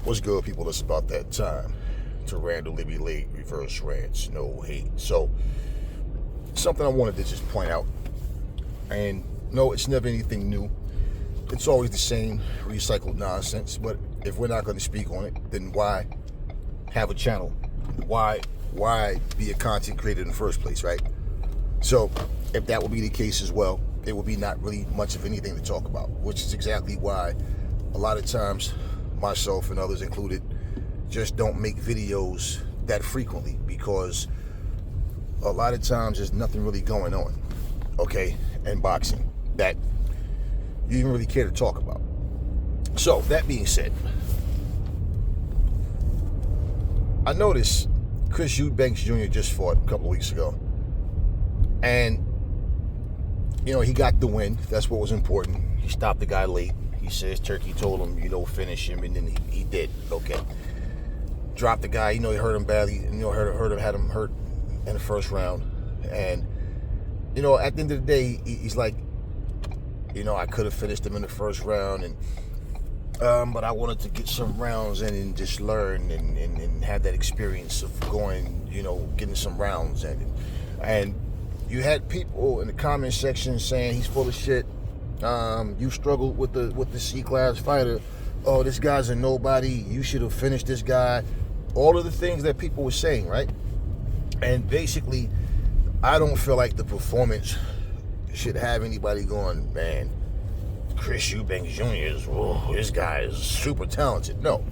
What's good, people? It's about that time to randomly be late, reverse rants, no hate. So, something I wanted to just point out, and no, it's never anything new. It's always the same recycled nonsense. But if we're not going to speak on it, then why have a channel? Why be a content creator in the first place, right? So, if that would be the case as well, it would be not really much of anything to talk about, which is exactly why a lot of times myself and others included just don't make videos that frequently, because a lot of times there's nothing really going on, okay, in boxing that you even really care to talk about. So that being said, I noticed Chris Eubanks Jr just fought a couple of weeks ago, and he got the win. That's what was important. He stopped the guy late. He says Turkey told him, finish him, and then he did. Okay. Dropped the guy. He hurt him badly. Had him hurt in the first round. And, at the end of the day, he's like, I could have finished him in the first round, and but I wanted to get some rounds in and just learn and have that experience of going, getting some rounds in. And you had people in the comment section saying he's full of shit. You struggled with the C-class fighter. Oh, this guy's a nobody. You should have finished this guy. All of the things that people were saying, right? And basically, I don't feel like the performance should have anybody going, man, Chris Eubanks Jr. This guy is super talented. No.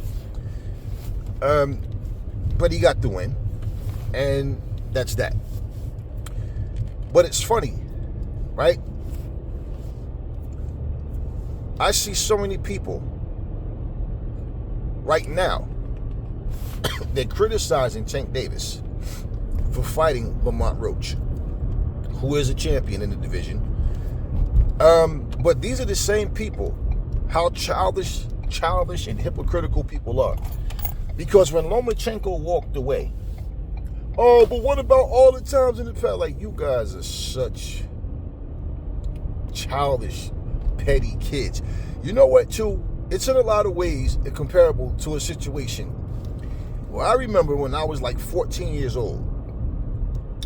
But he got the win, and that's that. But it's funny, right? I see so many people right now they're criticizing Tank Davis for fighting Lamont Roach, who is a champion in the division. But these are the same people, how childish and hypocritical people are. Because when Lomachenko walked away, oh, but what about all the times in the past? Like, you guys are such childish, petty kids. You know what, too? It's in a lot of ways comparable to a situation. Well, I remember when I was like 14 years old,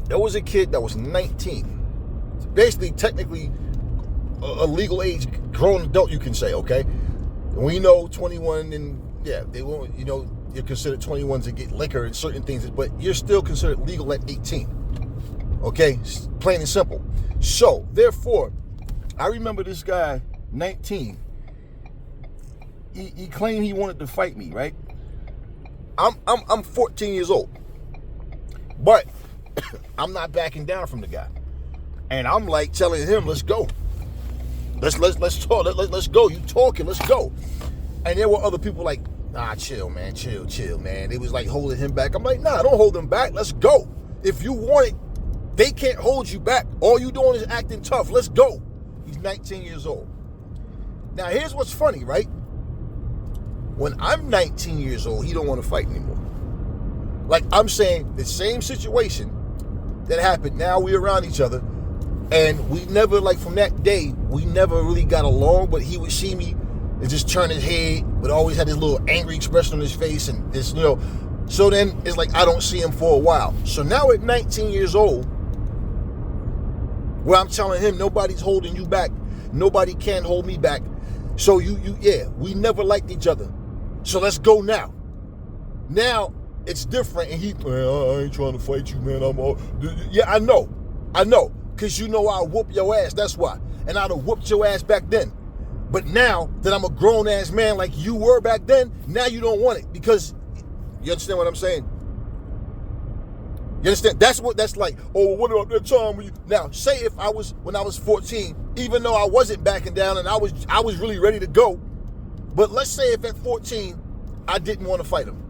there was a kid that was 19. Basically, technically, a legal age, grown adult, you can say, okay? We know 21, and yeah, they won't, you're considered 21 to get liquor and certain things, but you're still considered legal at 18. Okay? Plain and simple. So, therefore, I remember this guy, 19, he claimed he wanted to fight me, right? I'm 14 years old, but I'm not backing down from the guy, and I'm like telling him, let's go, let's talk, let's go, you talking, let's go. And there were other people like, nah, chill, man, chill, man. It was like holding him back. I'm like, nah, don't hold him back, let's go. If you want it, they can't hold you back. All you doing is acting tough. Let's go. He's 19 years old. Now, here's what's funny, right? When I'm 19 years old, he don't want to fight anymore. Like, I'm saying, the same situation that happened, now we're around each other, and we never, like, from that day, we never really got along, but he would see me and just turn his head, but always had this little angry expression on his face, and this, so then it's like I don't see him for a while. So now at 19 years old, where I'm telling him nobody's holding you back, nobody can hold me back. So we never liked each other. So let's go now. Now it's different, and man, I ain't trying to fight you, man. I know, because I'll whoop your ass. That's why, and I'd have whooped your ass back then. But now that I'm a grown ass man like you were back then, now you don't want it, because you understand what I'm saying? You understand? That's like. Oh, what about that time when you? Now, say if when I was 14, even though I wasn't backing down and I was really ready to go, but let's say if at 14 I didn't want to fight him.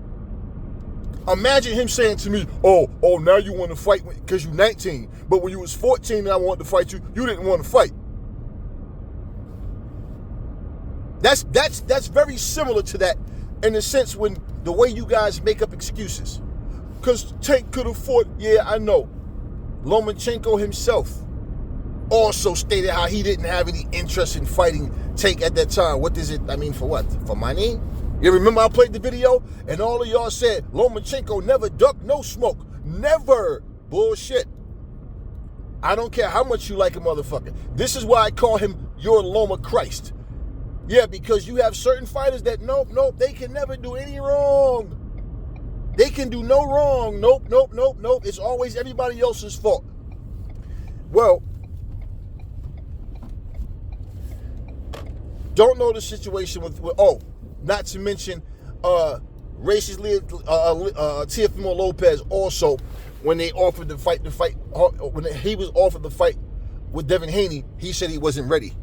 Imagine him saying to me, "Oh, now you want to fight because you're 19, but when you was 14 and I wanted to fight you, you didn't want to fight." That's very similar to that, in the sense when the way you guys make up excuses. Because Tank could have fought. Yeah, I know. Lomachenko himself also stated how he didn't have any interest in fighting Tank at that time. What does it, for what? For money? You remember I played the video and all of y'all said Lomachenko never ducked no smoke. Never. Bullshit. I don't care how much you like a motherfucker. This is why I call him your Loma Christ. Yeah, because you have certain fighters that nope, they can never do any wrong. They can do no wrong. Nope. It's always everybody else's fault. Well, don't know the situation with not to mention racist Teofimo Lopez also, when they offered the fight, when he was offered the fight with Devin Haney, he said he wasn't ready.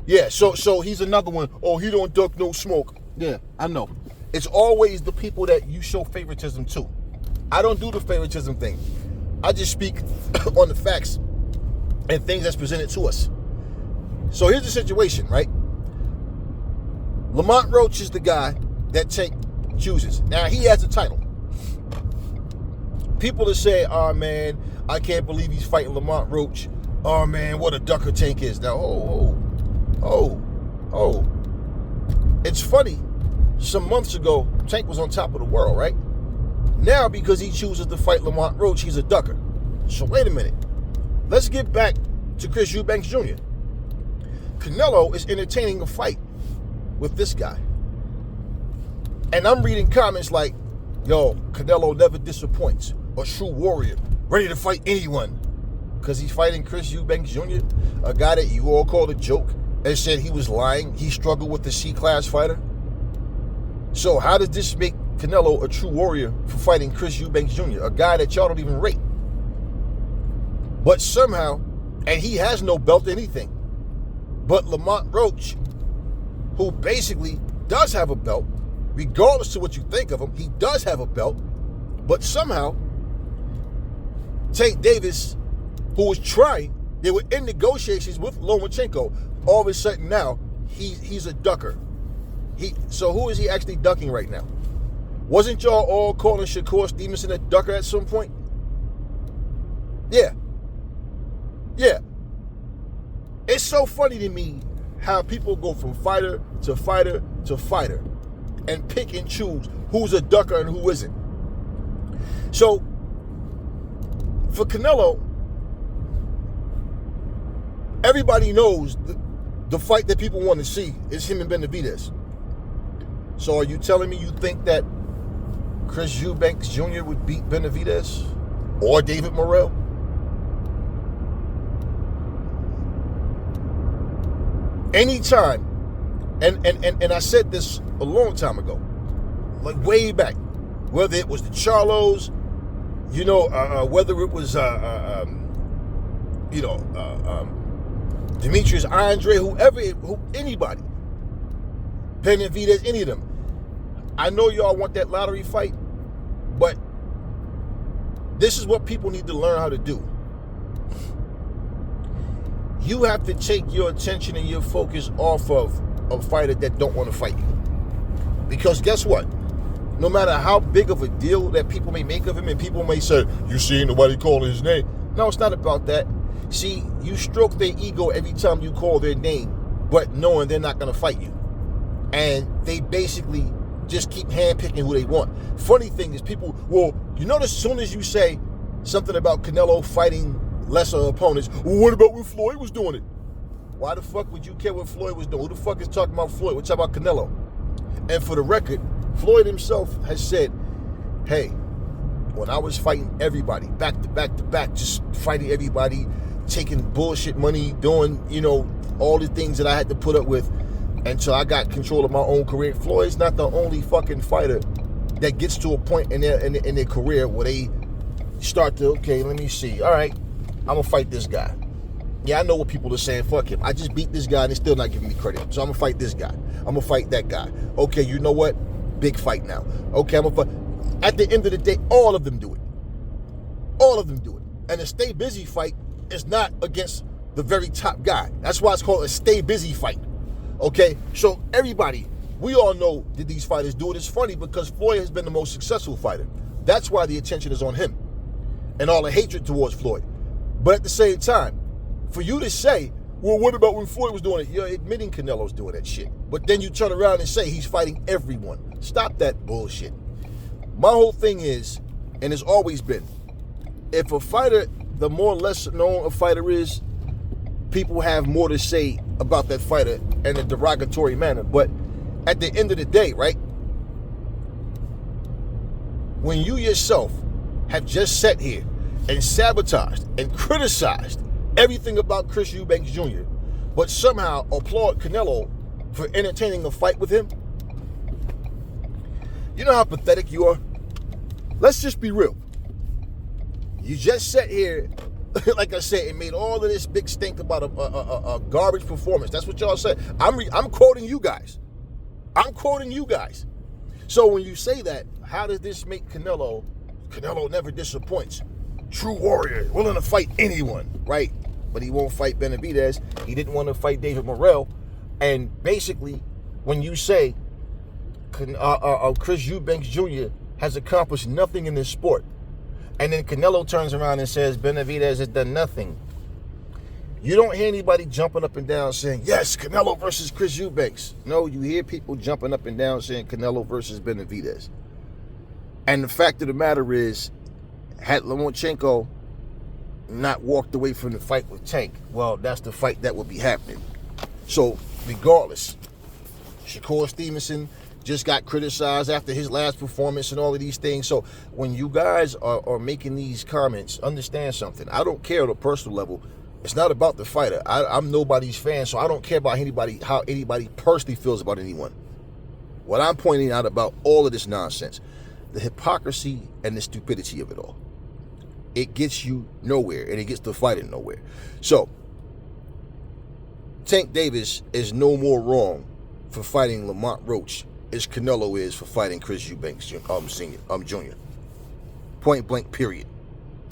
Yeah, so he's another one. Oh, he don't duck no smoke. Yeah, I know. It's always the people that you show favoritism to. I don't do the favoritism thing. I just speak on the facts and things that's presented to us. So here's the situation, right? Lamont Roach is the guy that Tank chooses. Now, he has a title. People that say, oh, man, I can't believe he's fighting Lamont Roach. Oh, man, what a ducker Tank is. Now, it's funny. Some months ago, Tank was on top of the world, right? Now, because he chooses to fight Lamont Roach, he's a ducker. So wait a minute. Let's get back to Chris Eubanks Jr. Canelo is entertaining a fight with this guy. And I'm reading comments like, yo, Canelo never disappoints. A true warrior, ready to fight anyone. Because he's fighting Chris Eubanks Jr., a guy that you all called a joke and said he was lying. He struggled with the C-class fighter. So how does this make Canelo a true warrior for fighting Chris Eubanks Jr., a guy that y'all don't even rate? But somehow, and he has no belt anything, but Lamont Roach, who basically does have a belt, regardless of what you think of him, he does have a belt, but somehow, Tank Davis, who was trying, they were in negotiations with Lomachenko, all of a sudden now, he's a ducker. So who is he actually ducking right now? Wasn't y'all all calling Shakur Stevenson a ducker at some point? Yeah. It's so funny to me how people go from fighter to fighter to fighter and pick and choose who's a ducker and who isn't. So, for Canelo, everybody knows the fight that people want to see is him and Benavidez. So are you telling me you think that Chris Eubanks Jr. would beat Benavidez or David Morrell? Anytime, and I said this a long time ago, like way back, whether it was the Charlos, whether it was Demetrius Andre, anybody, Benavidez, any of them. I know y'all want that lottery fight, but this is what people need to learn how to do. You have to take your attention and your focus off of a fighter that don't want to fight you. Because guess what? No matter how big of a deal that people may make of him, and people may say, you see nobody calling his name. No, it's not about that. See, you stroke their ego every time you call their name, but knowing they're not going to fight you. And they basically just keep handpicking who they want. Funny thing is people, as soon as you say something about Canelo fighting lesser opponents, what about when Floyd was doing it? Why the fuck would you care what Floyd was doing? Who the fuck is talking about Floyd? We're talking about Canelo. And for the record, Floyd himself has said, hey, when I was fighting everybody, back to back to back, just fighting everybody, taking bullshit money, doing, all the things that I had to put up with until I got control of my own career. Floyd's not the only fucking fighter that gets to a point in their career where they start to, okay, let me see. All right, I'm going to fight this guy. Yeah, I know what people are saying. Fuck him. I just beat this guy and they're still not giving me credit. So I'm going to fight this guy. I'm going to fight that guy. Okay, you know what? Big fight now. Okay, I'm going to fight. At the end of the day, all of them do it. All of them do it. And a stay busy fight is not against the very top guy. That's why it's called a stay busy fight. Okay, so everybody, we all know that these fighters do it. It's funny because Floyd has been the most successful fighter. That's why the attention is on him and all the hatred towards Floyd. But at the same time, for you to say, Well, what about when Floyd was doing it? You're admitting Canelo's doing that shit. But then you turn around and say he's fighting everyone. Stop that bullshit. My whole thing is, and it's always been, if a fighter, the more less known a fighter is, people have more to say about that fighter in a derogatory manner. But at the end of the day, right, when you yourself have just sat here and sabotaged and criticized everything about Chris Eubanks Jr., but somehow applaud Canelo for entertaining a fight with him, you know how pathetic you are? Let's just be real. You just sat here, like I said, and made all of this big stink about a garbage performance. That's what y'all said. I'm quoting you guys. I'm quoting you guys. So when you say that, how does this make Canelo? Canelo never disappoints. True warrior, willing to fight anyone, right? But he won't fight Benavidez. He didn't want to fight David Morrell. And basically, when you say Chris Eubanks Jr. has accomplished nothing in this sport, and then Canelo turns around and says Benavidez has done nothing, you don't hear anybody jumping up and down saying, yes, Canelo versus Chris Eubanks. No, you hear people jumping up and down saying Canelo versus Benavidez. And the fact of the matter is, had Lomachenko not walked away from the fight with Tank, well, that's the fight that would be happening. So, regardless, Shakur Stevenson just got criticized after his last performance and all of these things. So, when you guys are making these comments, understand something. I don't care on a personal level. It's not about the fighter. I'm nobody's fan, so I don't care about anybody, how anybody personally feels about anyone. What I'm pointing out about all of this nonsense, the hypocrisy and the stupidity of it all. It gets you nowhere, and it gets the fighting nowhere. So, Tank Davis is no more wrong for fighting Lamont Roach as Canelo is for fighting Chris Eubanks Jr. Point blank, period.